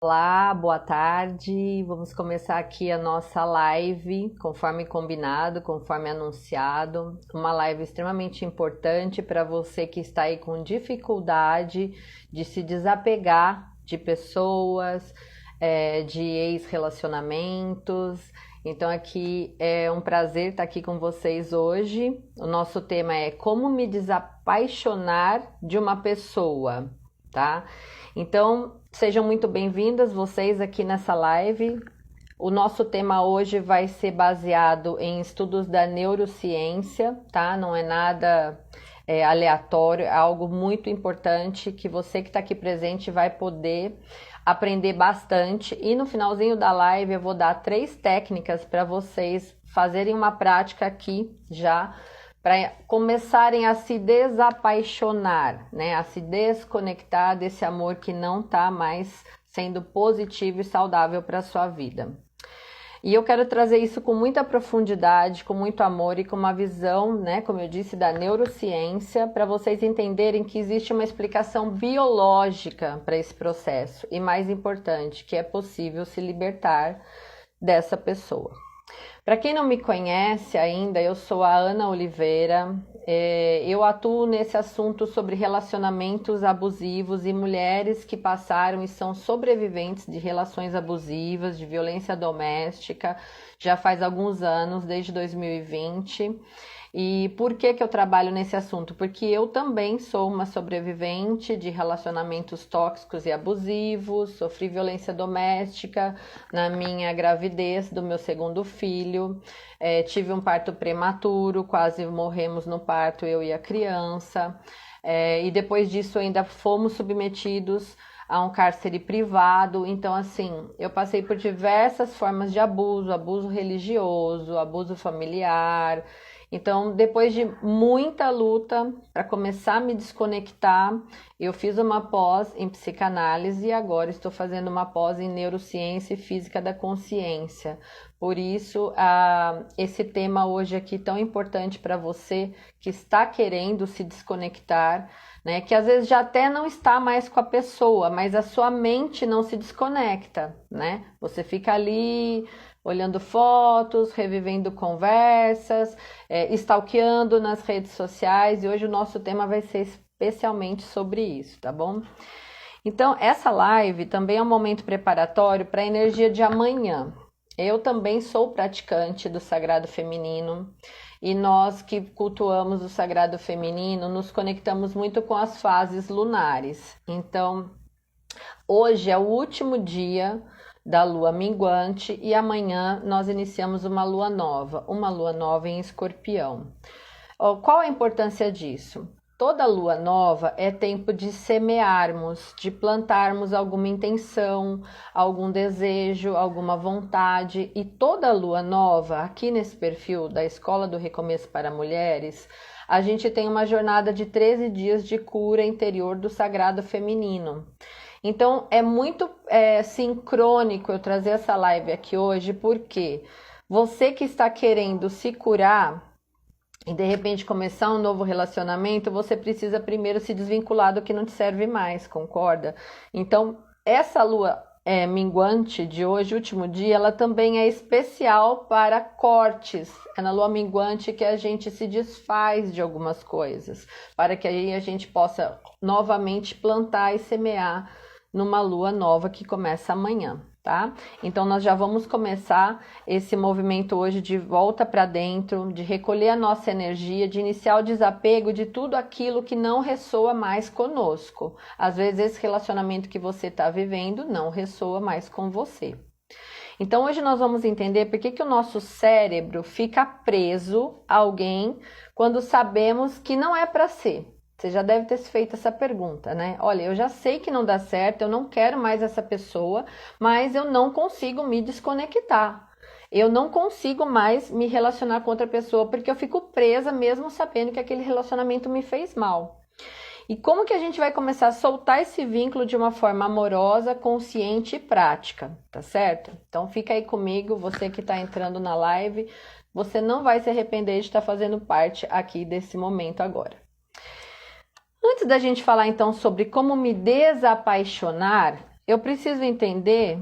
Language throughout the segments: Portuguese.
Olá, boa tarde. Vamos começar aqui a nossa live, conforme combinado, conforme anunciado. Uma live extremamente importante para você que está aí com dificuldade de se desapegar de pessoas, de ex-relacionamentos. Então aqui é um prazer estar aqui com vocês hoje. O nosso tema é como me desapaixonar de uma pessoa, tá? Então, sejam muito bem-vindas vocês aqui nessa live. O nosso tema hoje vai ser baseado em estudos da neurociência, tá? Não é nada aleatório, é algo muito importante que você que está aqui presente vai poder aprender bastante. E no finalzinho da live eu vou dar 3 técnicas para vocês fazerem uma prática aqui já, para começarem a se desapaixonar, né? A se desconectar desse amor que não está mais sendo positivo e saudável para a sua vida. E eu quero trazer isso com muita profundidade, com muito amor e com uma visão, né, como eu disse, da neurociência, para vocês entenderem que existe uma explicação biológica para esse processo e, mais importante, que é possível se libertar dessa pessoa. Para quem não me conhece ainda, eu sou a Ana Oliveira, eu atuo nesse assunto sobre relacionamentos abusivos e mulheres que passaram e são sobreviventes de relações abusivas, de violência doméstica, já faz alguns anos, desde 2020. E por que eu trabalho nesse assunto? Porque eu também sou uma sobrevivente de relacionamentos tóxicos e abusivos, sofri violência doméstica na minha gravidez do meu segundo filho, tive um parto prematuro, quase morremos no parto, eu e a criança, e depois disso ainda fomos submetidos a um cárcere privado. Então, assim, eu passei por diversas formas de abuso, abuso religioso, abuso familiar. Então, depois de muita luta para começar a me desconectar, eu fiz uma pós em psicanálise e agora estou fazendo uma pós em neurociência e física da consciência. Por isso, esse tema hoje aqui tão importante para você que está querendo se desconectar, né? Que às vezes já até não está mais com a pessoa, mas a sua mente não se desconecta, né? Você fica ali olhando fotos, revivendo conversas, stalkeando nas redes sociais, e hoje o nosso tema vai ser especialmente sobre isso, tá bom? Então, essa live também é um momento preparatório para a energia de amanhã. Eu também sou praticante do Sagrado Feminino, e nós que cultuamos o Sagrado Feminino nos conectamos muito com as fases lunares. Então, hoje é o último dia da lua minguante e amanhã nós iniciamos uma lua nova em Escorpião. Qual a importância disso? Toda lua nova é tempo de semearmos, de plantarmos alguma intenção, algum desejo, alguma vontade. E toda lua nova, aqui nesse perfil da Escola do Recomeço para Mulheres, a gente tem uma jornada de 13 dias de cura interior do Sagrado Feminino. Então, é muito sincrônico eu trazer essa live aqui hoje, porque você que está querendo se curar e de repente começar um novo relacionamento, você precisa primeiro se desvincular do que não te serve mais, concorda? Então, essa lua minguante de hoje, último dia, ela também é especial para cortes. É na lua minguante que a gente se desfaz de algumas coisas, para que aí a gente possa novamente plantar e semear numa lua nova que começa amanhã, tá? Então nós já vamos começar esse movimento hoje de volta para dentro, de recolher a nossa energia, de iniciar o desapego de tudo aquilo que não ressoa mais conosco. Às vezes esse relacionamento que você está vivendo não ressoa mais com você. Então hoje nós vamos entender por que o nosso cérebro fica preso a alguém quando sabemos que não é para ser. Você já deve ter se feito essa pergunta, né? Olha, eu já sei que não dá certo, eu não quero mais essa pessoa, mas eu não consigo me desconectar. Eu não consigo mais me relacionar com outra pessoa porque eu fico presa mesmo sabendo que aquele relacionamento me fez mal. E como que a gente vai começar a soltar esse vínculo de uma forma amorosa, consciente e prática, tá certo? Então fica aí comigo, você que está entrando na live, você não vai se arrepender de estar fazendo parte aqui desse momento agora. Antes da gente falar então sobre como me desapaixonar, eu preciso entender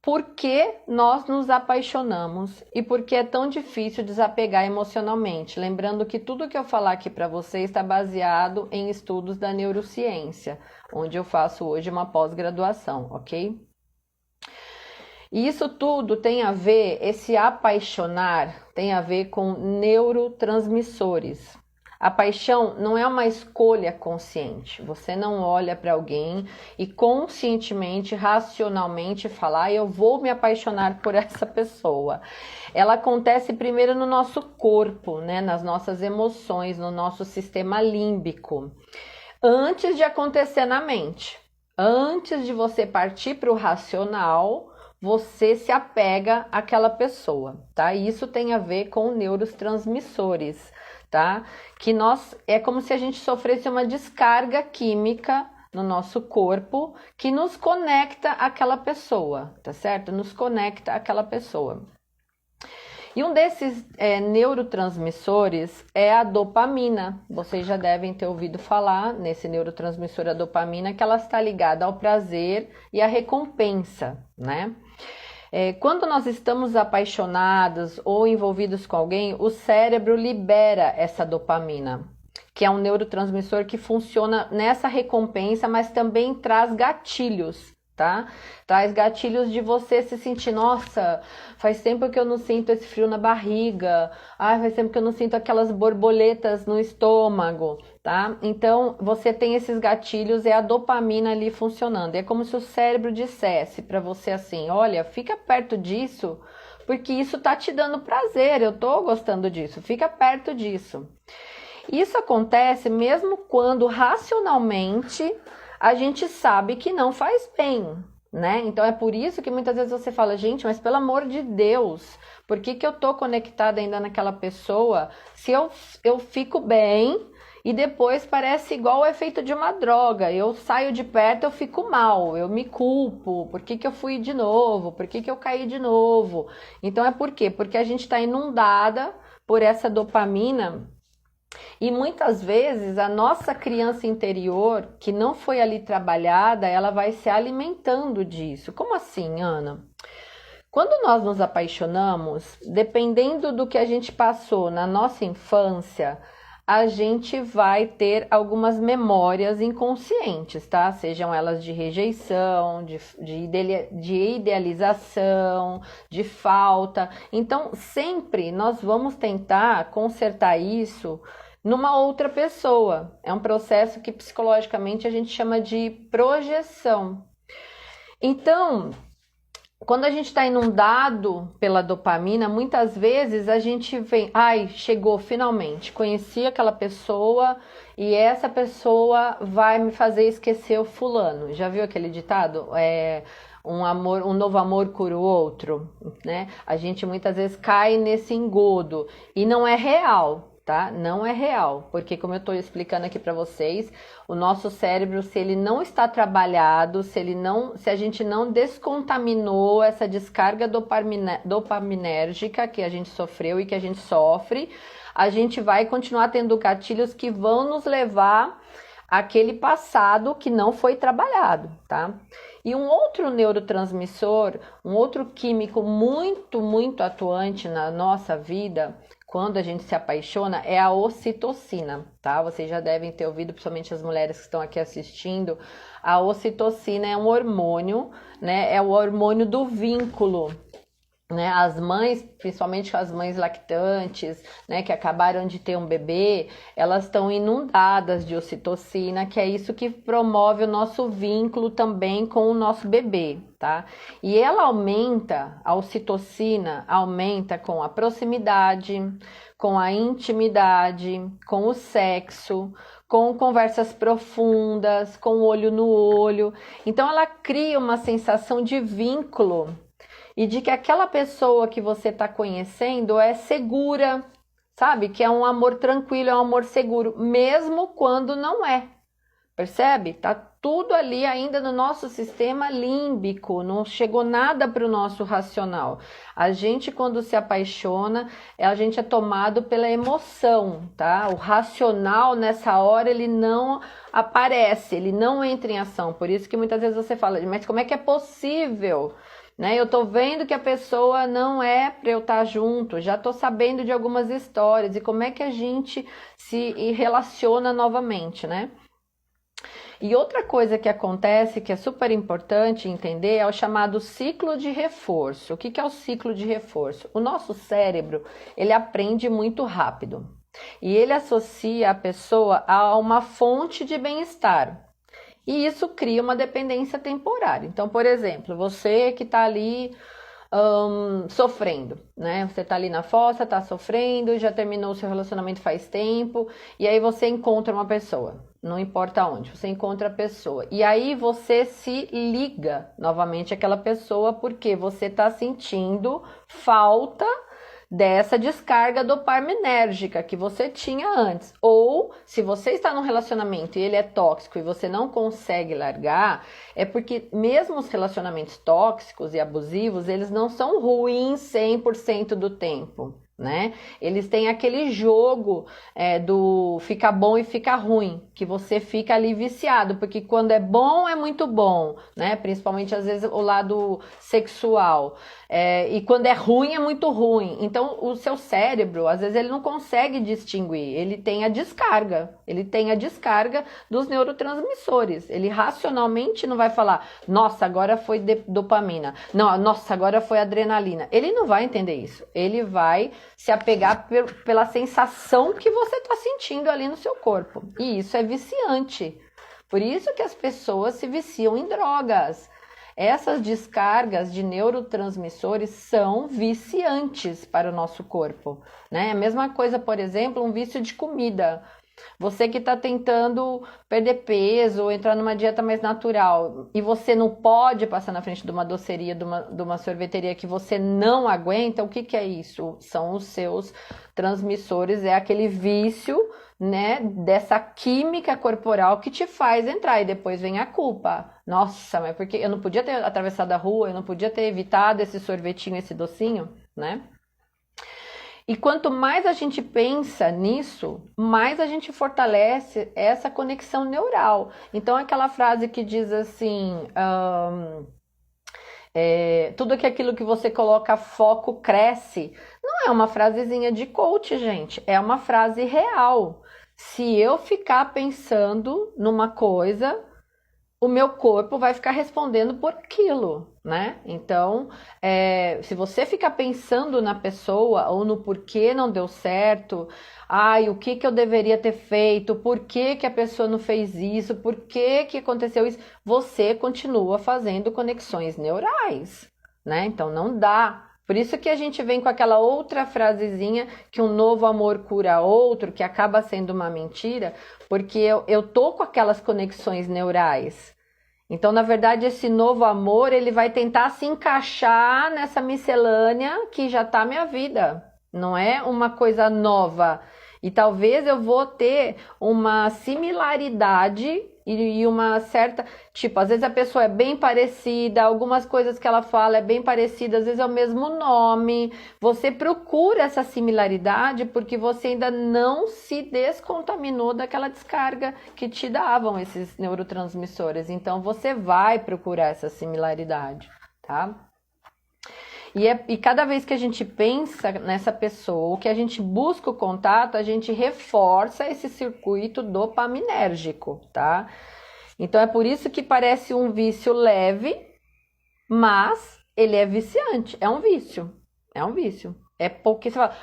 por que nós nos apaixonamos e por que é tão difícil desapegar emocionalmente. Lembrando que tudo que eu falar aqui para vocês está baseado em estudos da neurociência, onde eu faço hoje uma pós-graduação, ok? E isso tudo tem a ver, esse apaixonar tem a ver com neurotransmissores. A paixão não é uma escolha consciente. Você não olha para alguém e conscientemente, racionalmente fala, eu vou me apaixonar por essa pessoa. Ela acontece primeiro no nosso corpo, né? Nas nossas emoções, no nosso sistema límbico, antes de acontecer na mente. Antes de você partir para o racional, você se apega àquela pessoa, tá? E isso tem a ver com neurotransmissores, tá? Que é como se a gente sofresse uma descarga química no nosso corpo que nos conecta àquela pessoa, tá certo? Nos conecta àquela pessoa. E um desses neurotransmissores é a dopamina. Vocês já devem ter ouvido falar nesse neurotransmissor, a dopamina, que ela está ligada ao prazer e à recompensa, né? Quando nós estamos apaixonados ou envolvidos com alguém, o cérebro libera essa dopamina, que é um neurotransmissor que funciona nessa recompensa, mas também traz gatilhos, tá? Traz gatilhos de você se sentir, nossa, faz tempo que eu não sinto esse frio na barriga, faz tempo que eu não sinto aquelas borboletas no estômago, tá? Então, você tem esses gatilhos, é a dopamina ali funcionando. É como se o cérebro dissesse para você assim, olha, fica perto disso, porque isso tá te dando prazer, eu tô gostando disso, fica perto disso. Isso acontece mesmo quando racionalmente a gente sabe que não faz bem, né? Então é por isso que muitas vezes você fala, gente, mas pelo amor de Deus, por que eu tô conectada ainda naquela pessoa se eu fico bem e depois parece igual o efeito de uma droga? Eu saio de perto, eu fico mal, eu me culpo, por que eu fui de novo, por que eu caí de novo? Então é por quê? Porque a gente está inundada por essa dopamina. E muitas vezes a nossa criança interior, que não foi ali trabalhada, ela vai se alimentando disso. Como assim, Ana? Quando nós nos apaixonamos, dependendo do que a gente passou na nossa infância, a gente vai ter algumas memórias inconscientes, tá? Sejam elas de rejeição, de idealização, de falta. Então, sempre nós vamos tentar consertar isso numa outra pessoa. É um processo que psicologicamente a gente chama de projeção. Então, quando a gente está inundado pela dopamina, muitas vezes a gente vem, chegou finalmente, conheci aquela pessoa e essa pessoa vai me fazer esquecer o fulano. Já viu aquele ditado? Um novo amor cura o outro, né? A gente muitas vezes cai nesse engodo e não é real. Tá? Não é real, porque como eu estou explicando aqui para vocês, o nosso cérebro, se ele não está trabalhado, se a gente não descontaminou essa descarga dopaminérgica que a gente sofreu e que a gente sofre, a gente vai continuar tendo gatilhos que vão nos levar àquele passado que não foi trabalhado, tá? E um outro neurotransmissor, um outro químico muito, muito atuante na nossa vida, quando a gente se apaixona, é a ocitocina, tá? Vocês já devem ter ouvido, principalmente as mulheres que estão aqui assistindo. A ocitocina é um hormônio, né? É o hormônio do vínculo, né? As mães, principalmente as mães lactantes, né, que acabaram de ter um bebê, elas estão inundadas de ocitocina, que é isso que promove o nosso vínculo também com o nosso bebê, tá? E ela aumenta, a ocitocina aumenta com a proximidade, com a intimidade, com o sexo, com conversas profundas, com o olho no olho. Então ela cria uma sensação de vínculo e de que aquela pessoa que você está conhecendo é segura, sabe? Que é um amor tranquilo, é um amor seguro, mesmo quando não é, Percebe? Tá tudo ali ainda no nosso sistema límbico, não chegou nada para o nosso racional. A gente, quando se apaixona, a gente é tomado pela emoção, tá? O racional, nessa hora, ele não aparece, ele não entra em ação. Por isso que muitas vezes você fala, mas como é que é possível? Né? Eu tô vendo que a pessoa não é para eu estar junto, já tô sabendo de algumas histórias, e como é que a gente se relaciona novamente, né? E outra coisa que acontece, que é super importante entender, é o chamado ciclo de reforço. O que é o ciclo de reforço? O nosso cérebro, ele aprende muito rápido. E ele associa a pessoa a uma fonte de bem-estar. E isso cria uma dependência temporária. Então, por exemplo, você que está ali sofrendo, né? Você tá ali na fossa, tá sofrendo, já terminou o seu relacionamento faz tempo, e aí você encontra uma pessoa, não importa onde, você encontra a pessoa, e aí você se liga novamente àquela pessoa, porque você tá sentindo falta dessa descarga dopaminérgica que você tinha antes. Ou, se você está num relacionamento e ele é tóxico e você não consegue largar, é porque mesmo os relacionamentos tóxicos e abusivos, eles não são ruins 100% do tempo, né? Eles têm aquele jogo do fica bom e fica ruim, que você fica ali viciado, porque quando é bom é muito bom, né? Principalmente às vezes o lado sexual. E quando é ruim é muito ruim. Então o seu cérebro, às vezes ele não consegue distinguir, ele tem a descarga dos neurotransmissores. Ele racionalmente não vai falar, nossa, agora foi dopamina, não, nossa, agora foi adrenalina. Ele não vai entender isso, ele vai se apegar pela sensação que você está sentindo ali no seu corpo. E isso é viciante. Por isso que as pessoas se viciam em drogas. Essas descargas de neurotransmissores são viciantes para o nosso corpo, né? A mesma coisa, por exemplo, um vício de comida. Você que está tentando perder peso ou entrar numa dieta mais natural e você não pode passar na frente de uma doceria, de uma sorveteria que você não aguenta, o que é isso? São os seus transmissores, é aquele vício, né, dessa química corporal que te faz entrar, e depois vem a culpa. Nossa, mas porque eu não podia ter atravessado a rua, eu não podia ter evitado esse sorvetinho, esse docinho, né? E quanto mais a gente pensa nisso, mais a gente fortalece essa conexão neural. Então, aquela frase que diz assim, tudo que aquilo que você coloca foco cresce, não é uma frasezinha de coach, gente, é uma frase real. Se eu ficar pensando numa coisa, o meu corpo vai ficar respondendo por aquilo, né? Então, se você ficar pensando na pessoa ou no porquê não deu certo, o que eu deveria ter feito, por que a pessoa não fez isso, por que aconteceu isso, você continua fazendo conexões neurais, né? Então, não dá. Por isso que a gente vem com aquela outra frasezinha que um novo amor cura outro, que acaba sendo uma mentira, porque eu tô com aquelas conexões neurais. Então, na verdade, esse novo amor, ele vai tentar se encaixar nessa miscelânea que já tá minha vida. Não é uma coisa nova. E talvez eu vou ter uma similaridade e uma certa... Tipo, às vezes a pessoa é bem parecida, algumas coisas que ela fala é bem parecida, às vezes é o mesmo nome. Você procura essa similaridade porque você ainda não se descontaminou daquela descarga que te davam esses neurotransmissores. Então, você vai procurar essa similaridade, tá? E cada vez que a gente pensa nessa pessoa, ou que a gente busca o contato, a gente reforça esse circuito dopaminérgico, tá? Então, é por isso que parece um vício leve, mas ele é viciante, é um vício, é um vício. É porque você fala,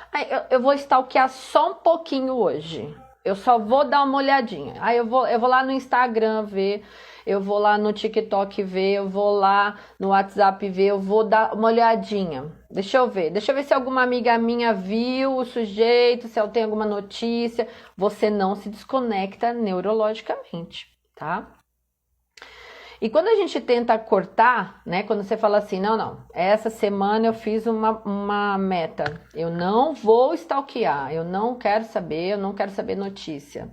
eu vou stalkear só um pouquinho hoje, eu só vou dar uma olhadinha. Eu vou lá no Instagram ver... Eu vou lá no TikTok ver, eu vou lá no WhatsApp ver, eu vou dar uma olhadinha. Deixa eu ver se alguma amiga minha viu o sujeito, se ela tem alguma notícia. Você não se desconecta neurologicamente, tá? E quando a gente tenta cortar, né? Quando você fala assim, não, essa semana eu fiz uma meta. Eu não vou stalkear, eu não quero saber notícia.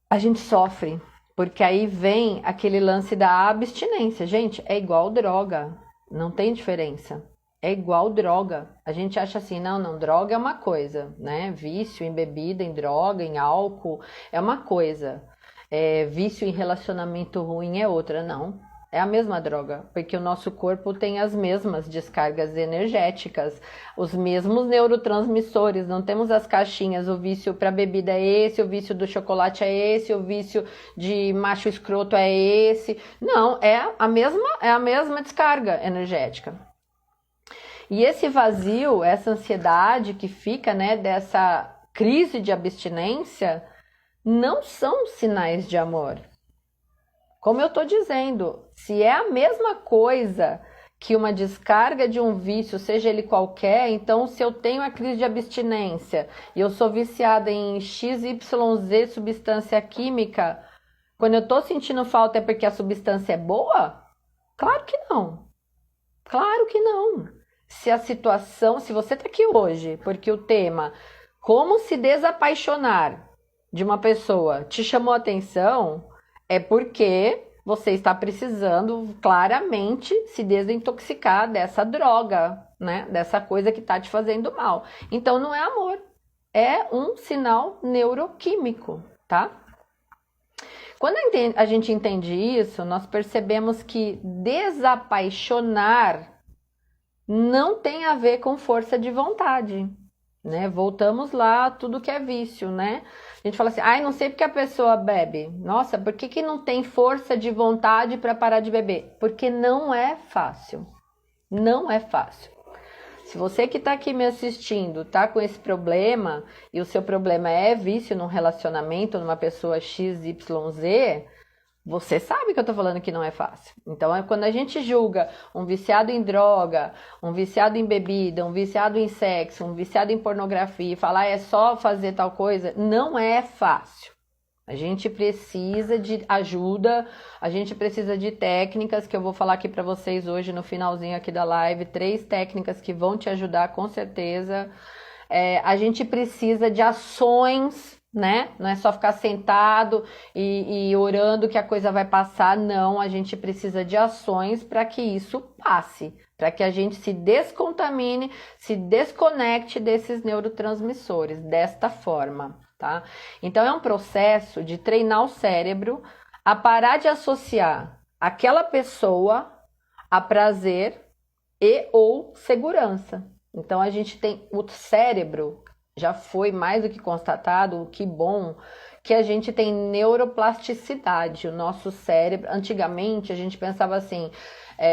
a gente sofre, porque aí vem aquele lance da abstinência. Gente, é igual droga, não tem diferença. É igual droga. A gente acha assim, não, droga é uma coisa, né? Vício em bebida, em droga, em álcool é uma coisa. Vício em relacionamento ruim é outra, não. É a mesma droga, porque o nosso corpo tem as mesmas descargas energéticas, os mesmos neurotransmissores, não temos as caixinhas, o vício para bebida é esse, o vício do chocolate é esse, o vício de macho escroto é esse. Não, é a mesma descarga energética. E esse vazio, essa ansiedade que fica, né, dessa crise de abstinência, não são sinais de amor. Como eu estou dizendo, se é a mesma coisa que uma descarga de um vício, seja ele qualquer, então se eu tenho a crise de abstinência e eu sou viciada em XYZ substância química, quando eu estou sentindo falta é porque a substância é boa? Claro que não. Claro que não. Se a situação, se você está aqui hoje, porque o tema como se desapaixonar de uma pessoa te chamou a atenção, é porque você está precisando claramente se desintoxicar dessa droga, né? Dessa coisa que está te fazendo mal. Então não é amor, é um sinal neuroquímico, tá? Quando a gente entende isso, nós percebemos que desapaixonar não tem a ver com força de vontade, né? Voltamos lá, tudo que é vício, né? A gente fala assim, não sei porque a pessoa bebe. Nossa, por que não tem força de vontade para parar de beber? Porque não é fácil. Não é fácil. Se você que está aqui me assistindo tá com esse problema e o seu problema é vício num relacionamento, numa pessoa XYZ, você sabe que eu tô falando que não é fácil. Então, quando a gente julga um viciado em droga, um viciado em bebida, um viciado em sexo, um viciado em pornografia, e falar é só fazer tal coisa, não é fácil. A gente precisa de ajuda, a gente precisa de técnicas que eu vou falar aqui para vocês hoje no finalzinho aqui da live, 3 técnicas que vão te ajudar com certeza. A gente precisa de ações, né? Não é só ficar sentado e orando que a coisa vai passar, não. A gente precisa de ações para que isso passe, para que a gente se descontamine, se desconecte desses neurotransmissores, desta forma, tá? Então é um processo de treinar o cérebro a parar de associar aquela pessoa a prazer e ou segurança. Então a gente tem o cérebro, já foi mais do que constatado, que bom, que a gente tem neuroplasticidade. O nosso cérebro, antigamente a gente pensava assim,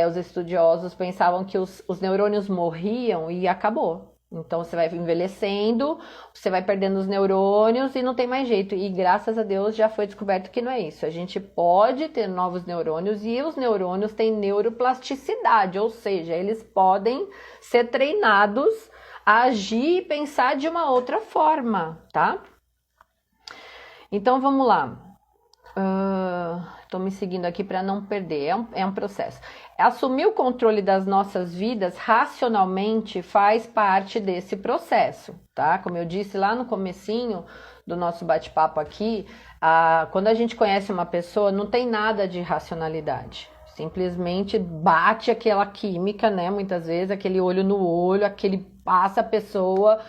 os estudiosos pensavam que os neurônios morriam e acabou. Então você vai envelhecendo, você vai perdendo os neurônios e não tem mais jeito. E graças a Deus já foi descoberto que não é isso. A gente pode ter novos neurônios e os neurônios têm neuroplasticidade, ou seja, eles podem ser treinados a agir e pensar de uma outra forma, tá? Então vamos lá. Tô me seguindo aqui para não perder, é um processo. Assumir o controle das nossas vidas racionalmente faz parte desse processo, tá? Como eu disse lá no comecinho do nosso bate-papo aqui, quando a gente conhece uma pessoa, não tem nada de racionalidade. Simplesmente bate aquela química, né? Muitas vezes, aquele olho no olho, aquele passa a pessoa,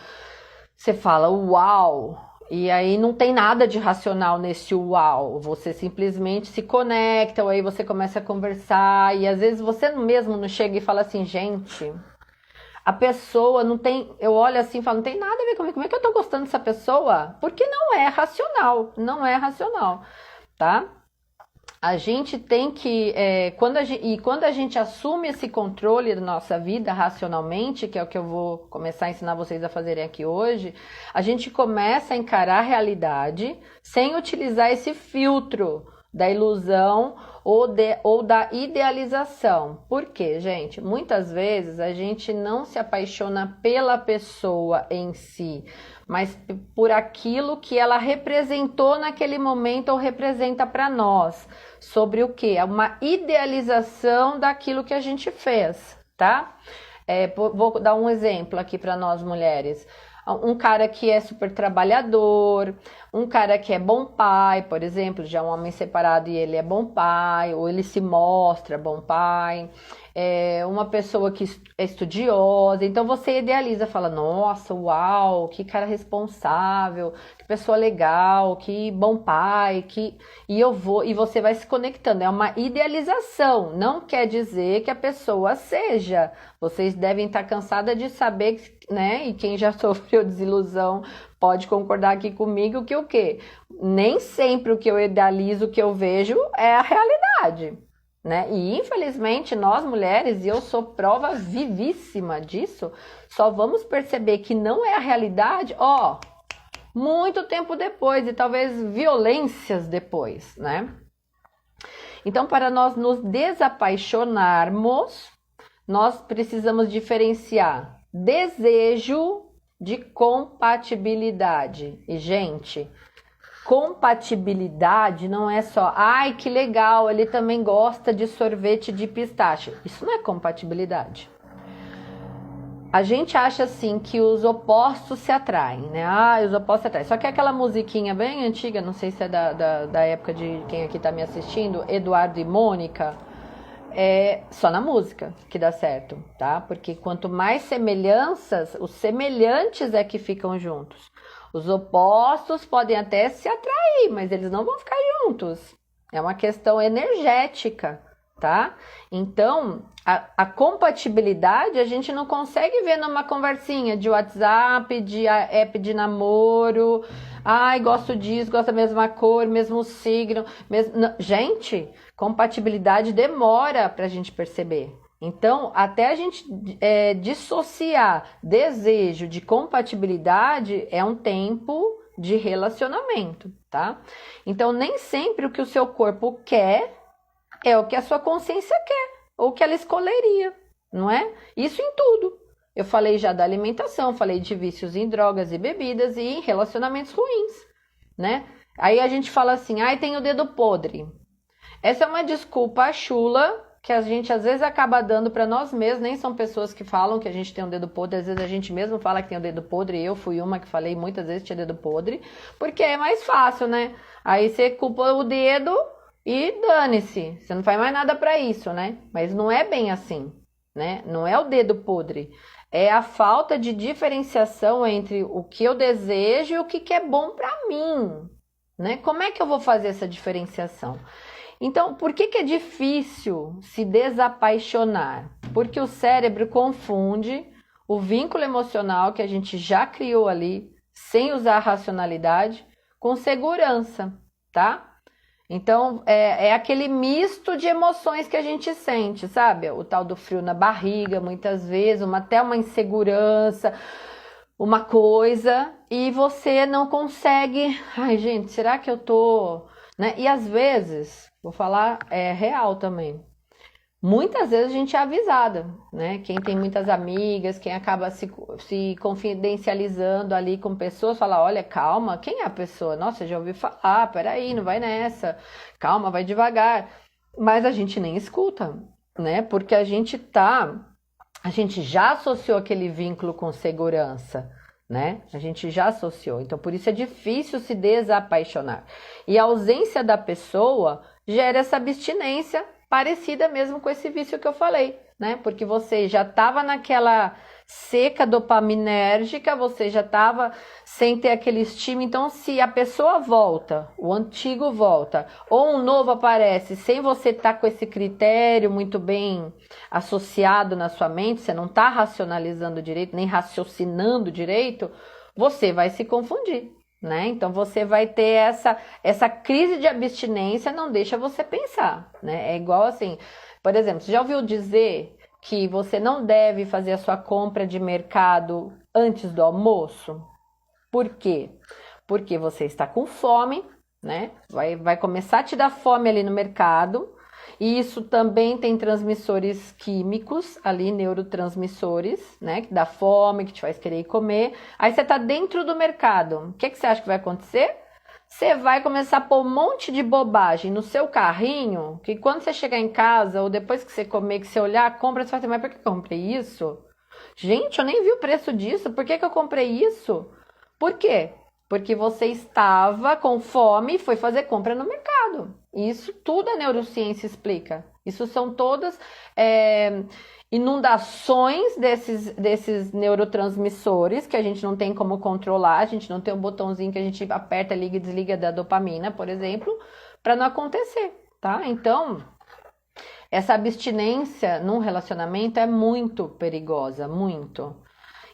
você fala, uau! E aí não tem nada de racional nesse uau, você simplesmente se conecta, ou aí você começa a conversar, e às vezes você mesmo não chega e fala assim, gente, a pessoa não tem, eu olho assim e falo, não tem nada a ver comigo, como é que eu tô gostando dessa pessoa? Porque não é racional, tá? A gente tem que, quando a gente assume esse controle da nossa vida racionalmente, que é o que eu vou começar a ensinar vocês a fazerem aqui hoje, a gente começa a encarar a realidade sem utilizar esse filtro da ilusão ou da idealização. Por quê, gente? Muitas vezes a gente não se apaixona pela pessoa em si, mas por aquilo que ela representou naquele momento ou representa para nós. Sobre o quê? Uma idealização daquilo que a gente fez, tá? Vou dar um exemplo aqui para nós mulheres. um cara que é super trabalhador, um cara que é bom pai, por exemplo, já um homem separado e ele é bom pai, ou ele se mostra bom pai, uma pessoa que é estudiosa, então você idealiza, fala, nossa, uau, que cara responsável, que pessoa legal, que bom pai, e você vai se conectando, é uma idealização, não quer dizer que a pessoa seja, vocês devem estar cansadas de saber, né, e quem já sofreu desilusão pode concordar aqui comigo que o quê? Nem sempre o que eu idealizo, o que eu vejo é a realidade. Né? E infelizmente nós mulheres, e eu sou prova vivíssima disso, só vamos perceber que não é a realidade, muito tempo depois e talvez violências depois, né? Então, para nós nos desapaixonarmos, nós precisamos diferenciar desejo de compatibilidade. E, gente, compatibilidade não é só, ai, que legal, ele também gosta de sorvete de pistache. Isso não é compatibilidade. A gente acha assim que os opostos se atraem, né? Os opostos se atraem. Só que aquela musiquinha bem antiga, não sei se é da época de quem aqui tá me assistindo, Eduardo e Mônica, é só na música que dá certo, tá? Porque quanto mais semelhanças, os semelhantes é que ficam juntos. Os opostos podem até se atrair, mas eles não vão ficar juntos. É uma questão energética, tá? Então, a compatibilidade a gente não consegue ver numa conversinha de WhatsApp, de app de namoro. Ai, gosto disso, gosto da mesma cor, mesmo signo. Não. Gente, compatibilidade demora pra gente perceber. Então, até a gente dissociar desejo de compatibilidade é um tempo de relacionamento, tá? Então, nem sempre o que o seu corpo quer é o que a sua consciência quer, ou o que ela escolheria, não é? Isso em tudo. Eu falei já da alimentação, falei de vícios em drogas e bebidas e em relacionamentos ruins, né? Aí a gente fala assim, tem o dedo podre. Essa é uma desculpa chula que a gente às vezes acaba dando para nós mesmos, nem são pessoas que falam que a gente tem um dedo podre, às vezes a gente mesmo fala que tem um dedo podre, eu fui uma que falei muitas vezes que tinha dedo podre, porque é mais fácil, né? Aí você culpa o dedo e dane-se, você não faz mais nada para isso, né? Mas não é bem assim, né? Não é o dedo podre, é a falta de diferenciação entre o que eu desejo e o que é bom para mim, né? Como é que eu vou fazer essa diferenciação? Então, por que é difícil se desapaixonar? Porque o cérebro confunde o vínculo emocional que a gente já criou ali, sem usar a racionalidade, com segurança, tá? Então, é aquele misto de emoções que a gente sente, sabe? O tal do frio na barriga, muitas vezes, até uma insegurança, uma coisa, e você não consegue... Ai, gente, será que eu tô... Né? E às vezes... Vou falar real também. Muitas vezes a gente é avisada, né? Quem tem muitas amigas, quem acaba se confidencializando ali com pessoas, fala, olha, calma, quem é a pessoa? Nossa, já ouvi falar, peraí, não vai nessa. Calma, vai devagar. Mas a gente nem escuta, né? Porque a gente já associou aquele vínculo com segurança, né? A gente já associou. Então, por isso é difícil se desapaixonar. E a ausência da pessoa gera essa abstinência parecida mesmo com esse vício que eu falei, né? Porque você já estava naquela seca dopaminérgica, você já estava sem ter aquele estímulo. Então, se a pessoa volta, o antigo volta, ou um novo aparece, sem você estar com esse critério muito bem associado na sua mente, você não está racionalizando direito, nem raciocinando direito, você vai se confundir, né? Então você vai ter essa crise de abstinência, não deixa você pensar, né? É igual assim, por exemplo, você já ouviu dizer que você não deve fazer a sua compra de mercado antes do almoço? Por quê? Porque você está com fome, né? Vai começar a te dar fome ali no mercado, e isso também tem transmissores químicos ali, neurotransmissores, né? Que dá fome, que te faz querer ir comer. Aí você tá dentro do mercado. O que você acha que vai acontecer? Você vai começar a pôr um monte de bobagem no seu carrinho, que quando você chegar em casa, ou depois que você comer, que você olhar a compra, você vai ter, mas por que eu comprei isso? Gente, eu nem vi o preço disso, por que que eu comprei isso? Por quê? Porque você estava com fome e foi fazer compra no mercado. Isso tudo a neurociência explica. Isso são todas inundações desses neurotransmissores que a gente não tem como controlar, a gente não tem um botãozinho que a gente aperta, liga e desliga da dopamina, por exemplo, para não acontecer, tá? Então, essa abstinência num relacionamento é muito perigosa, muito.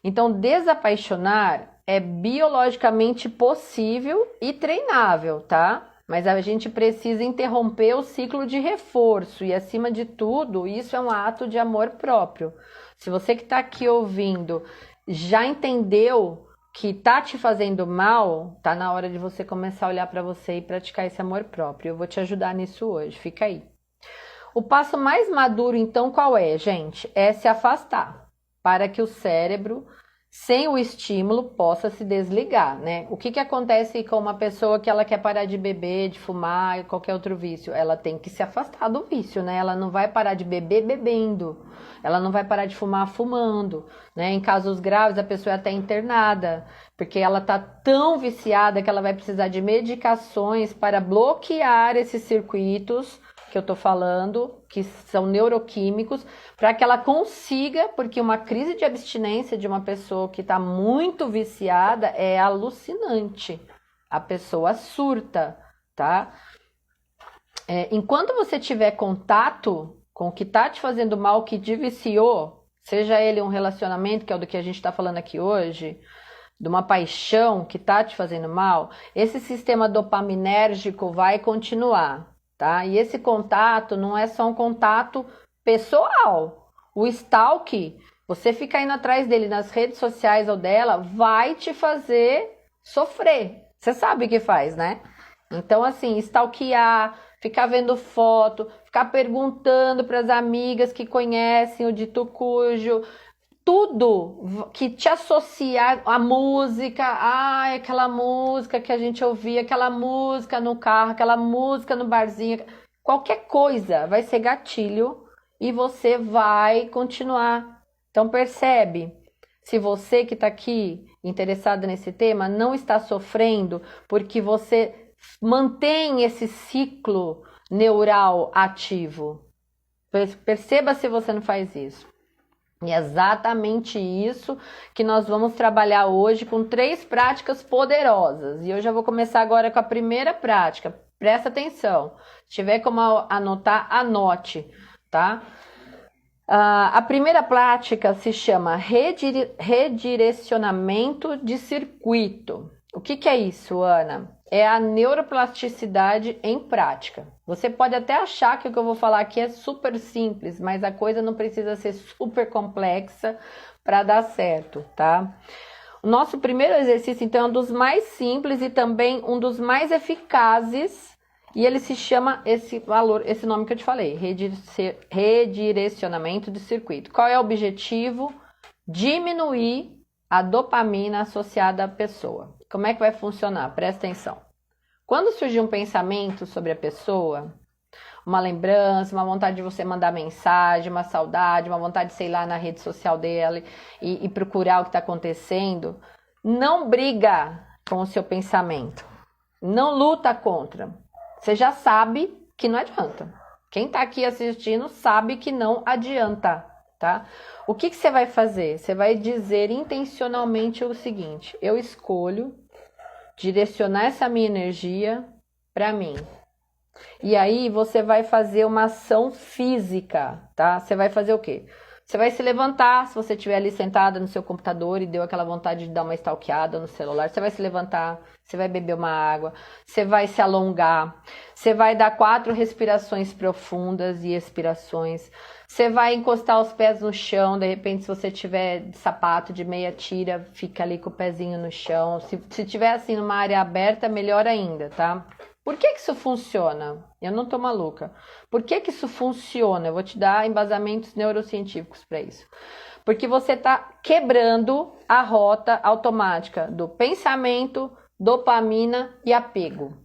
Então, desapaixonar é biologicamente possível e treinável, tá? Mas a gente precisa interromper o ciclo de reforço e, acima de tudo, isso é um ato de amor próprio. Se você que está aqui ouvindo já entendeu que tá te fazendo mal, tá na hora de você começar a olhar para você e praticar esse amor próprio. Eu vou te ajudar nisso hoje, fica aí. O passo mais maduro, então, qual é, gente? É se afastar, para que o cérebro, sem o estímulo, possa se desligar, né? O que acontece com uma pessoa que ela quer parar de beber, de fumar e qualquer outro vício? Ela tem que se afastar do vício, né? Ela não vai parar de beber bebendo, ela não vai parar de fumar fumando, né? Em casos graves, a pessoa é até internada, porque ela tá tão viciada que ela vai precisar de medicações para bloquear esses circuitos que eu tô falando, que são neuroquímicos, para que ela consiga, porque uma crise de abstinência de uma pessoa que está muito viciada é alucinante. A pessoa surta, tá? Enquanto você tiver contato com o que tá te fazendo mal, que te viciou, seja ele um relacionamento, que é o do que a gente está falando aqui hoje, de uma paixão que tá te fazendo mal, esse sistema dopaminérgico vai continuar. Tá? E esse contato não é só um contato pessoal. O stalk, você fica indo atrás dele nas redes sociais ou dela, vai te fazer sofrer. Você sabe o que faz, né? Então, assim, stalkear, ficar vendo foto, ficar perguntando para as amigas que conhecem o dito cujo, tudo que te associa à música, aquela música que a gente ouvia, aquela música no carro, aquela música no barzinho, qualquer coisa vai ser gatilho e você vai continuar. Então percebe, se você que está aqui interessado nesse tema não está sofrendo porque você mantém esse ciclo neural ativo. Perceba se você não faz isso. E é exatamente isso que nós vamos trabalhar hoje com 3 práticas poderosas. E eu já vou começar agora com a primeira prática. Presta atenção. Se tiver como anotar, anote, tá? A primeira prática se chama redirecionamento de circuito. O que é isso, Ana? É a neuroplasticidade em prática. Você pode até achar que o que eu vou falar aqui é super simples, mas a coisa não precisa ser super complexa para dar certo, tá? O nosso primeiro exercício, então, é um dos mais simples e também um dos mais eficazes, e ele se chama esse nome que eu te falei, redirecionamento de circuito. Qual é o objetivo? Diminuir a dopamina associada à pessoa. Como é que vai funcionar? Presta atenção. Quando surgir um pensamento sobre a pessoa, uma lembrança, uma vontade de você mandar mensagem, uma saudade, uma vontade de, sei lá, na rede social dela e procurar o que está acontecendo, não briga com o seu pensamento. Não luta contra. Você já sabe que não adianta. Quem está aqui assistindo sabe que não adianta, tá? O que você vai fazer? Você vai dizer intencionalmente o seguinte: eu escolho direcionar essa minha energia para mim. E aí você vai fazer uma ação física, tá? Você vai fazer o quê? Você vai se levantar, se você estiver ali sentada no seu computador e deu aquela vontade de dar uma stalkeada no celular, você vai se levantar, você vai beber uma água, você vai se alongar, você vai dar 4 respirações profundas e expirações, você vai encostar os pés no chão, de repente se você tiver de sapato, de meia tira, fica ali com o pezinho no chão, se tiver assim numa área aberta, melhor ainda, tá? Por que isso funciona? Eu não tô maluca. Por que isso funciona? Eu vou te dar embasamentos neurocientíficos para isso. Porque você tá quebrando a rota automática do pensamento, dopamina e apego,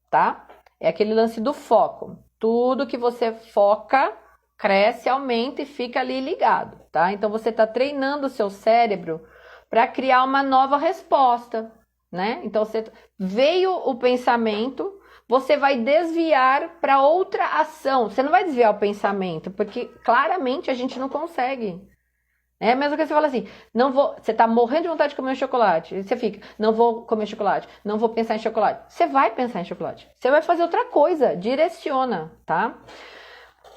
tá? É aquele lance do foco. Tudo que você foca cresce, aumenta e fica ali ligado, tá? Então você está treinando o seu cérebro para criar uma nova resposta, né? Então veio o pensamento, você vai desviar para outra ação. Você não vai desviar o pensamento, porque claramente a gente não consegue. É a mesma coisa que você fala assim, não vou, você tá morrendo de vontade de comer um chocolate, e você fica, não vou comer chocolate, não vou pensar em chocolate. Você vai pensar em chocolate, você vai fazer outra coisa, direciona, tá?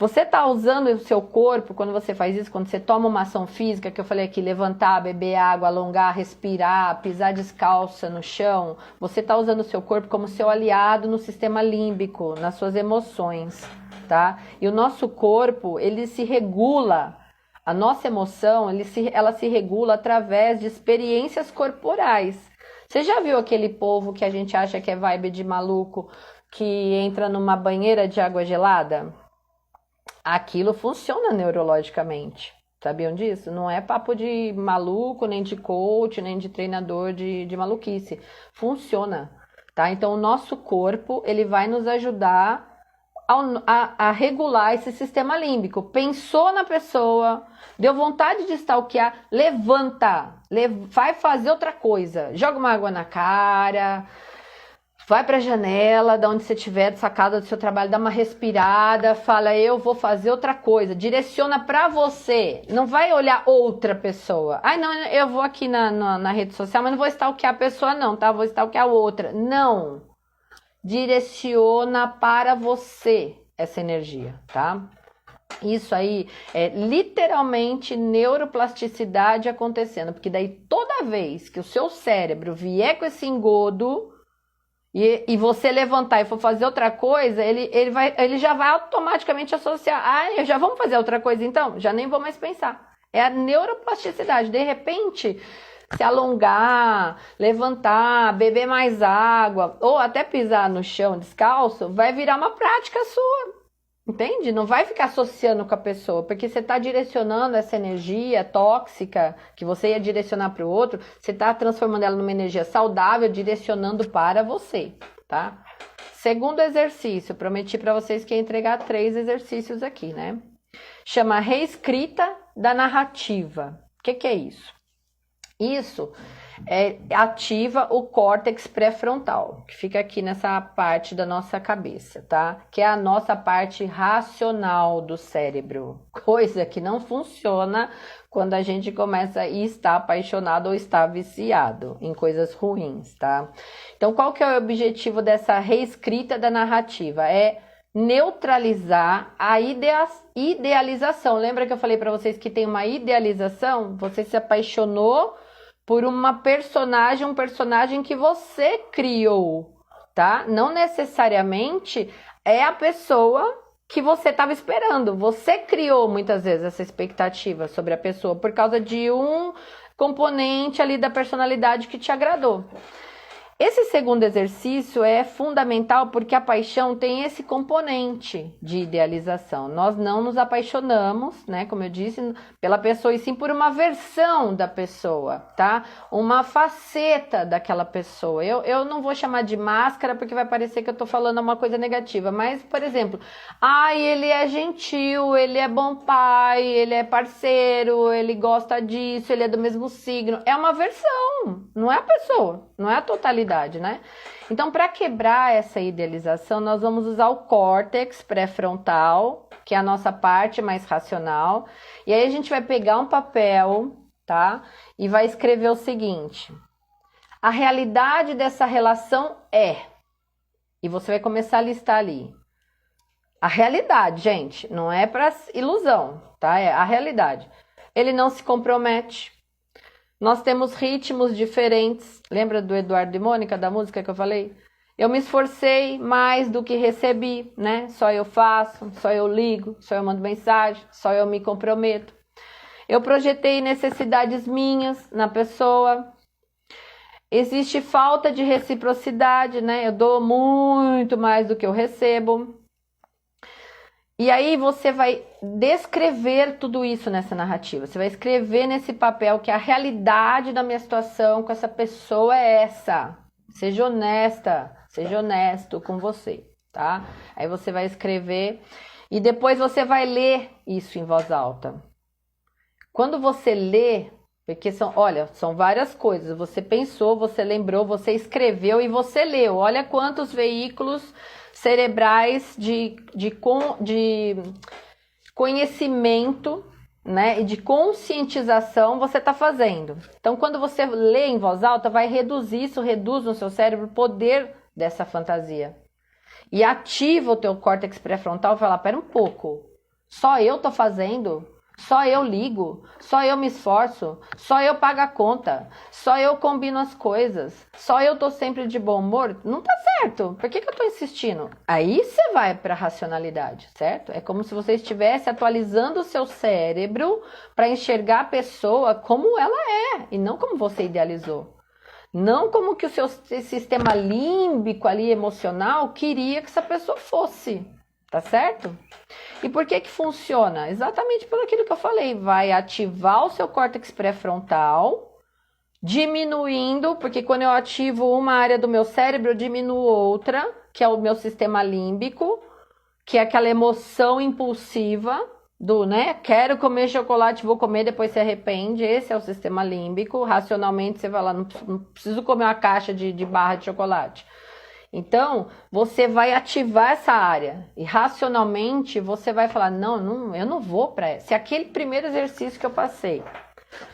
Você tá usando o seu corpo, quando você faz isso, quando você toma uma ação física, que eu falei aqui, levantar, beber água, alongar, respirar, pisar descalça no chão, você tá usando o seu corpo como seu aliado no sistema límbico, nas suas emoções, tá? E o nosso corpo, ele se regula. A nossa emoção, ela se regula através de experiências corporais. Você já viu aquele povo que a gente acha que é vibe de maluco, que entra numa banheira de água gelada? Aquilo funciona neurologicamente. Sabiam disso? Não é papo de maluco, nem de coach, nem de treinador de maluquice. Funciona, tá? Então, o nosso corpo, ele vai nos ajudar a regular esse sistema límbico. Pensou na pessoa, deu vontade de stalkear, levanta, vai fazer outra coisa. Joga uma água na cara, vai para a janela, da onde você estiver, sacada do seu trabalho, dá uma respirada, fala, eu vou fazer outra coisa. Direciona para você, não vai olhar outra pessoa. Ai, não, eu vou aqui na rede social, mas não vou stalkear a pessoa não, tá? Vou stalkear outra. Não. Direciona para você essa energia, tá? Isso aí é literalmente neuroplasticidade acontecendo, porque daí toda vez que o seu cérebro vier com esse engodo e você levantar e for fazer outra coisa, ele já vai automaticamente associar, já vamos fazer outra coisa então? Já nem vou mais pensar. É a neuroplasticidade, de repente se alongar, levantar, beber mais água, ou até pisar no chão descalço, vai virar uma prática sua, entende? Não vai ficar associando com a pessoa, porque você está direcionando essa energia tóxica que você ia direcionar para o outro, você está transformando ela numa energia saudável, direcionando para você, tá? Segundo exercício, prometi para vocês que ia entregar 3 exercícios aqui, né? Chama reescrita da narrativa. O que é isso? Isso ativa o córtex pré-frontal, que fica aqui nessa parte da nossa cabeça, tá? Que é a nossa parte racional do cérebro. Coisa que não funciona quando a gente começa a estar apaixonado ou está viciado em coisas ruins, tá? Então, qual que é o objetivo dessa reescrita da narrativa? É neutralizar a idealização. Lembra que eu falei para vocês que tem uma idealização? Você se apaixonou por um personagem que você criou, tá? Não necessariamente é a pessoa que você estava esperando. Você criou muitas vezes essa expectativa sobre a pessoa por causa de um componente ali da personalidade que te agradou. Esse segundo exercício é fundamental porque a paixão tem esse componente de idealização. Nós não nos apaixonamos, né, como eu disse, pela pessoa, e sim por uma versão da pessoa, tá? Uma faceta daquela pessoa. Eu não vou chamar de máscara porque vai parecer que eu tô falando uma coisa negativa, mas, por exemplo, ele é gentil, ele é bom pai, ele é parceiro, ele gosta disso, ele é do mesmo signo. É uma versão, não é a pessoa, não é a totalidade. Né? Então, para quebrar essa idealização, nós vamos usar o córtex pré-frontal, que é a nossa parte mais racional, e aí a gente vai pegar um papel, tá? E vai escrever o seguinte: a realidade dessa relação é, e você vai começar a listar ali. A realidade, gente, não é para ilusão, tá? É a realidade. Ele não se compromete. Nós temos ritmos diferentes. Lembra do Eduardo e Mônica, da música que eu falei? Eu me esforcei mais do que recebi, né? Só eu faço, só eu ligo, só eu mando mensagem, só eu me comprometo. Eu projetei necessidades minhas na pessoa. Existe falta de reciprocidade, né? Eu dou muito mais do que eu recebo. E aí você vai descrever tudo isso nessa narrativa. Você vai escrever nesse papel que a realidade da minha situação com essa pessoa é essa. Seja honesta, seja honesto com você, tá? Aí você vai escrever E depois você vai ler isso em voz alta. Quando você lê, porque são várias coisas. Você pensou, você lembrou, você escreveu e você leu. Olha quantos veículos cerebrais de conhecimento, né, e de conscientização você está fazendo. Então, quando você lê em voz alta, vai reduzir, isso reduz no seu cérebro o poder dessa fantasia. E ativa o teu córtex pré-frontal e fala, pera um pouco, só eu tô fazendo? Só eu ligo? Só eu me esforço? Só eu pago a conta? Só eu combino as coisas? Só eu tô sempre de bom humor? Não tá certo. Por que eu tô insistindo? Aí você vai pra racionalidade, certo? É como se você estivesse atualizando o seu cérebro para enxergar a pessoa como ela é e não como você idealizou. Não como que o seu sistema límbico ali, emocional, queria que essa pessoa fosse. Tá certo? E por que funciona? Exatamente por aquilo que eu falei. Vai ativar o seu córtex pré-frontal, diminuindo, porque quando eu ativo uma área do meu cérebro, eu diminuo outra, que é o meu sistema límbico, que é aquela emoção impulsiva do, né? Quero comer chocolate, vou comer, depois se arrepende. Esse é o sistema límbico. Racionalmente você vai lá, não preciso comer uma caixa de barra de chocolate. Então, você vai ativar essa área e racionalmente você vai falar, não, eu não vou para essa. Se aquele primeiro exercício que eu passei,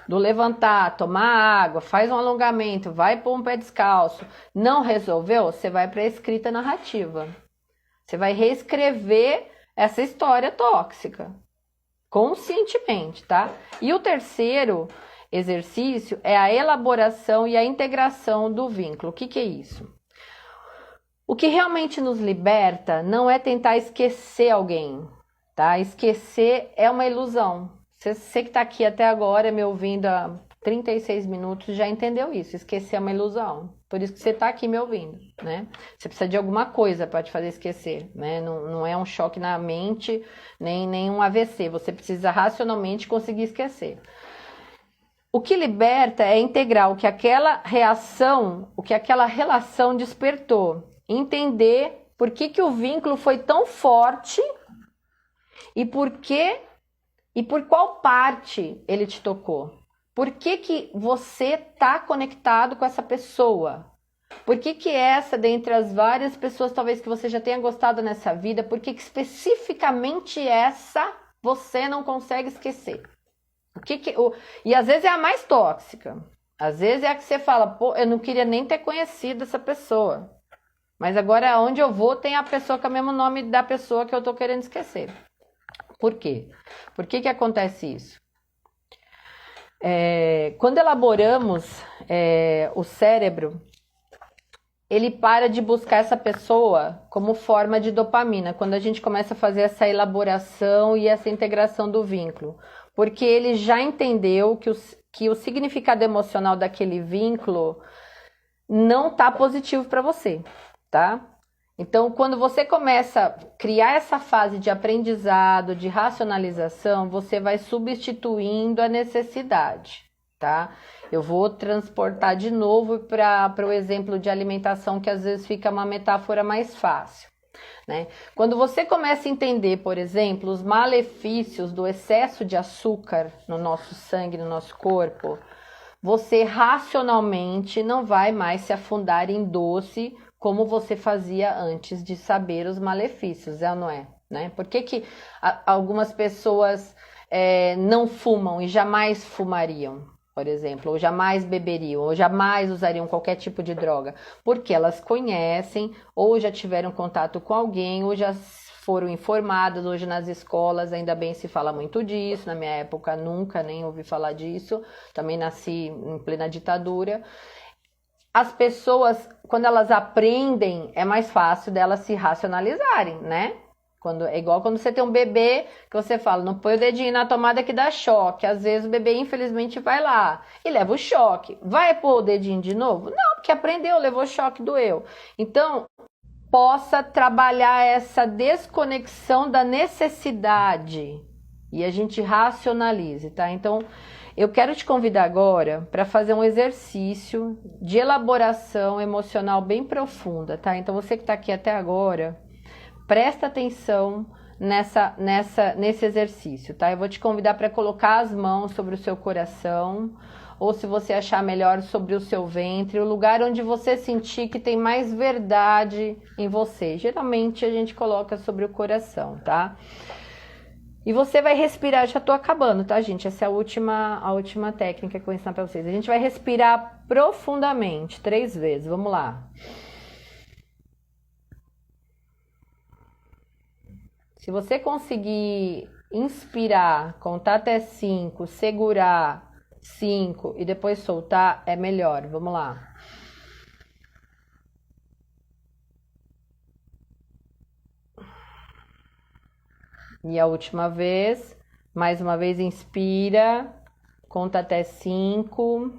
do levantar, tomar água, faz um alongamento, vai pôr um pé descalço, não resolveu, você vai para a escrita narrativa. Você vai reescrever essa história tóxica, conscientemente, tá? E o terceiro exercício é a elaboração e a integração do vínculo. O que é isso? O que realmente nos liberta não é tentar esquecer alguém, tá? Esquecer é uma ilusão. Você que está aqui até agora me ouvindo há 36 minutos já entendeu isso. Esquecer é uma ilusão. Por isso que você está aqui me ouvindo, né? Você precisa de alguma coisa para te fazer esquecer, né? Não é um choque na mente, nem um AVC. Você precisa racionalmente conseguir esquecer. O que liberta é integrar o que aquela reação, o que aquela relação despertou. Entender por que o vínculo foi tão forte e por qual parte ele te tocou. Por que você está conectado com essa pessoa? Por que essa, dentre as várias pessoas talvez que você já tenha gostado nessa vida, por que especificamente essa você não consegue esquecer? E às vezes é a mais tóxica. Às vezes é a que você fala, pô, eu não queria nem ter conhecido essa pessoa. Mas agora, onde eu vou, tem a pessoa com o mesmo nome da pessoa que eu tô querendo esquecer. Por quê? Por que acontece isso? Quando elaboramos o cérebro, ele para de buscar essa pessoa como forma de dopamina, quando a gente começa a fazer essa elaboração e essa integração do vínculo. Porque ele já entendeu que o significado emocional daquele vínculo não tá positivo para você. Tá? Então, quando você começa a criar essa fase de aprendizado, de racionalização, você vai substituindo a necessidade, tá? Eu vou transportar de novo para o exemplo de alimentação, que às vezes fica uma metáfora mais fácil, né? Quando você começa a entender, por exemplo, os malefícios do excesso de açúcar no nosso sangue, no nosso corpo, você racionalmente não vai mais se afundar em doce como você fazia antes de saber os malefícios, é ou não é? Né? Por que algumas pessoas não fumam e jamais fumariam, por exemplo, ou jamais beberiam, ou jamais usariam qualquer tipo de droga? Porque elas conhecem, ou já tiveram contato com alguém, ou já foram informadas. Hoje nas escolas ainda bem se fala muito disso, na minha época nunca nem ouvi falar disso, também nasci em plena ditadura. As pessoas, quando elas aprendem, é mais fácil delas se racionalizarem, né? É igual quando você tem um bebê, que você fala, não põe o dedinho na tomada que dá choque. Às vezes o bebê, infelizmente, vai lá e leva o choque. Vai pôr o dedinho de novo? Não, porque aprendeu, levou choque, doeu. Então, possa trabalhar essa desconexão da necessidade e a gente racionalize, tá? Então, eu quero te convidar agora para fazer um exercício de elaboração emocional bem profunda, tá? Então, você que está aqui até agora, presta atenção nesse exercício, tá? Eu vou te convidar para colocar as mãos sobre o seu coração, ou se você achar melhor, sobre o seu ventre, o lugar onde você sentir que tem mais verdade em você. Geralmente a gente coloca sobre o coração, tá? E você vai respirar, já tô acabando, tá, gente? Essa é a última técnica que eu vou ensinar pra vocês. A gente vai respirar profundamente, 3 vezes. Vamos lá. Se você conseguir inspirar, contar até 5, segurar 5 e depois soltar, é melhor. Vamos lá. E a última vez, mais uma vez, inspira, conta até 5,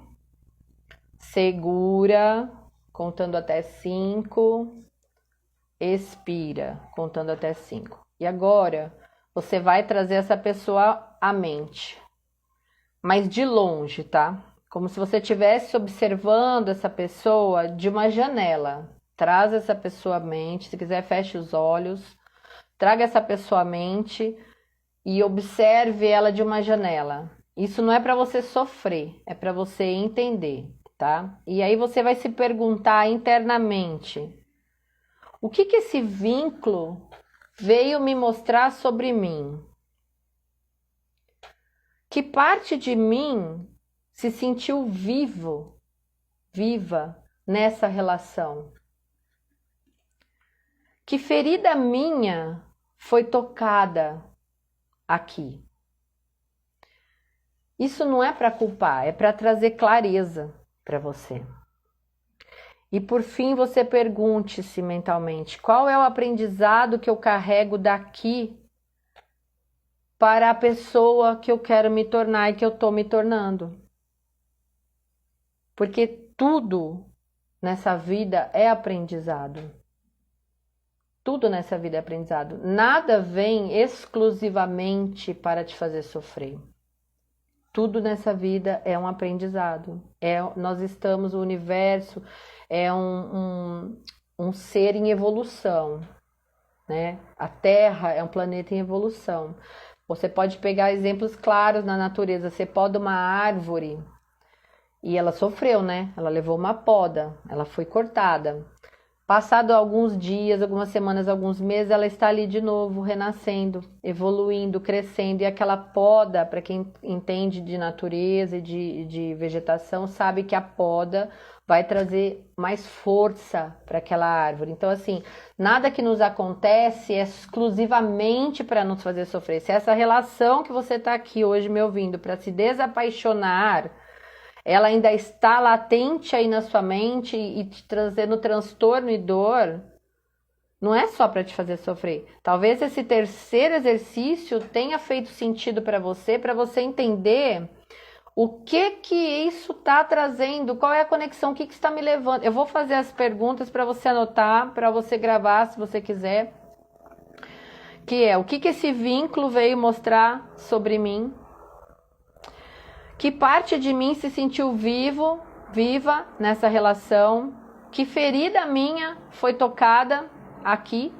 segura, contando até 5, expira, contando até 5. E agora, você vai trazer essa pessoa à mente, mas de longe, tá? Como se você estivesse observando essa pessoa de uma janela. Traz essa pessoa à mente, se quiser feche os olhos. Traga essa pessoa à mente e observe ela de uma janela. Isso não é para você sofrer, é para você entender, tá? E aí você vai se perguntar internamente: o que esse vínculo veio me mostrar sobre mim? Que parte de mim se sentiu viva nessa relação? Que ferida minha foi tocada aqui? Isso não é para culpar, é para trazer clareza para você. E por fim, você pergunte-se mentalmente: qual é o aprendizado que eu carrego daqui para a pessoa que eu quero me tornar e que eu estou me tornando? Porque tudo nessa vida é aprendizado. Tudo nessa vida é aprendizado. Nada vem exclusivamente para te fazer sofrer. Tudo nessa vida é um aprendizado. Nós estamos, o universo é um ser em evolução, né? A Terra é um planeta em evolução. Você pode pegar exemplos claros na natureza. Você poda uma árvore e ela sofreu, né? Ela levou uma poda, ela foi cortada. Passado alguns dias, algumas semanas, alguns meses, ela está ali de novo, renascendo, evoluindo, crescendo. E aquela poda, para quem entende de natureza e de vegetação, sabe que a poda vai trazer mais força para aquela árvore. Então, assim, nada que nos acontece é exclusivamente para nos fazer sofrer. Se essa relação que você está aqui hoje me ouvindo para se desapaixonar, ela ainda está latente aí na sua mente e te trazendo transtorno e dor, não é só para te fazer sofrer. Talvez esse terceiro exercício tenha feito sentido para você entender o que isso está trazendo, qual é a conexão, o que está me levando. Eu vou fazer as perguntas para você anotar, para você gravar se você quiser. Que é, o que esse vínculo veio mostrar sobre mim? Que parte de mim se sentiu viva nessa relação? Que ferida minha foi tocada aqui?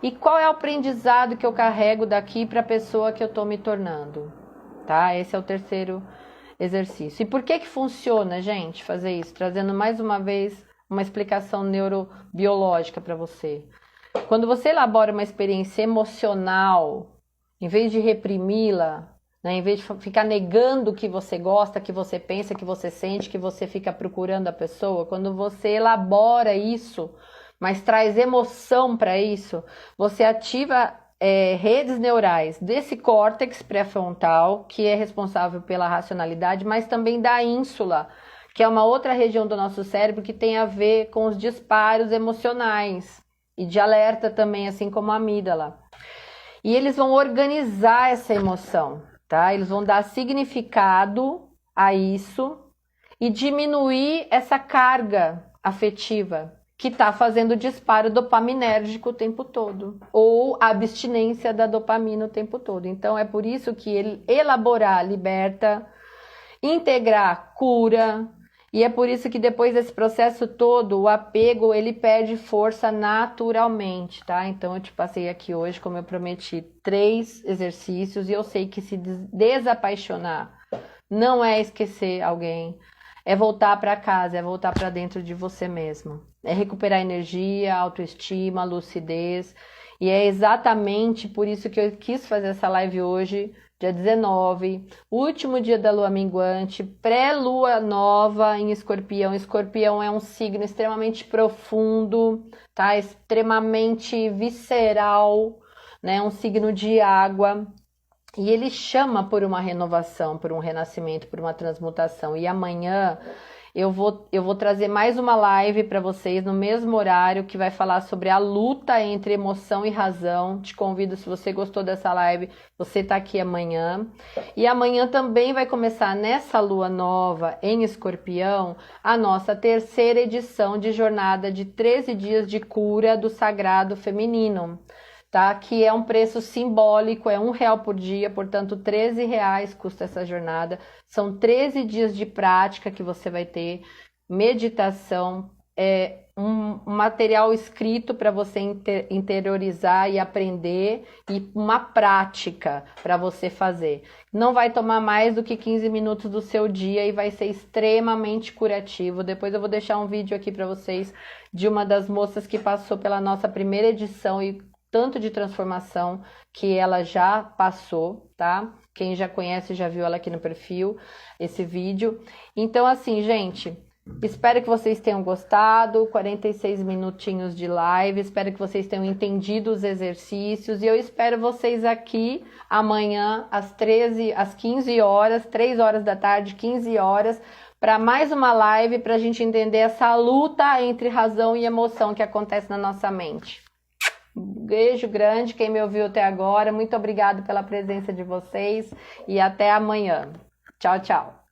E qual é o aprendizado que eu carrego daqui para a pessoa que eu estou me tornando? Tá? Esse é o terceiro exercício. E por que funciona, gente, fazer isso? Trazendo mais uma vez uma explicação neurobiológica para você. Quando você elabora uma experiência emocional, em vez de reprimi-la, né, em vez de ficar negando o que você gosta, que você pensa, que você sente, que você fica procurando a pessoa, quando você elabora isso, mas traz emoção para isso, você ativa redes neurais desse córtex pré-frontal, que é responsável pela racionalidade, mas também da ínsula, que é uma outra região do nosso cérebro que tem a ver com os disparos emocionais e de alerta também, assim como a amígdala. E eles vão organizar essa emoção. Tá? Eles vão dar significado a isso e diminuir essa carga afetiva que está fazendo o disparo dopaminérgico o tempo todo, ou a abstinência da dopamina o tempo todo. Então é por isso que ele elaborar liberta, integrar cura, E é por isso que depois desse processo todo, o apego, ele perde força naturalmente, tá? Então, eu te passei aqui hoje, como eu prometi, 3 exercícios, e eu sei que se desapaixonar não é esquecer alguém, é voltar para casa, é voltar para dentro de você mesmo. É recuperar energia, autoestima, lucidez. E é exatamente por isso que eu quis fazer essa live hoje, dia 19, último dia da lua minguante, pré-lua nova em Escorpião. Escorpião é um signo extremamente profundo, tá? Extremamente visceral, né? Um signo de água. E ele chama por uma renovação, por um renascimento, por uma transmutação. E amanhã eu vou trazer mais uma live para vocês no mesmo horário que vai falar sobre a luta entre emoção e razão. Te convido, se você gostou dessa live, você tá aqui amanhã. E amanhã também vai começar nessa lua nova em Escorpião a nossa 3ª edição de jornada de 13 dias de cura do sagrado feminino. Tá? Que é um preço simbólico, é R$1 por dia, portanto R$13 custa essa jornada. São 13 dias de prática que você vai ter, meditação, um material escrito para você interiorizar e aprender, e uma prática para você fazer. Não vai tomar mais do que 15 minutos do seu dia e vai ser extremamente curativo. Depois eu vou deixar um vídeo aqui para vocês de uma das moças que passou pela nossa primeira edição e tanto de transformação que ela já passou, tá? Quem já conhece já viu ela aqui no perfil, esse vídeo. Então, assim, gente, espero que vocês tenham gostado, 46 minutinhos de live, espero que vocês tenham entendido os exercícios, e eu espero vocês aqui amanhã às 15 horas, 3 horas da tarde, 15 horas, para mais uma live, para a gente entender essa luta entre razão e emoção que acontece na nossa mente. Beijo grande, quem me ouviu até agora. Muito obrigado pela presença de vocês e até amanhã. Tchau, tchau.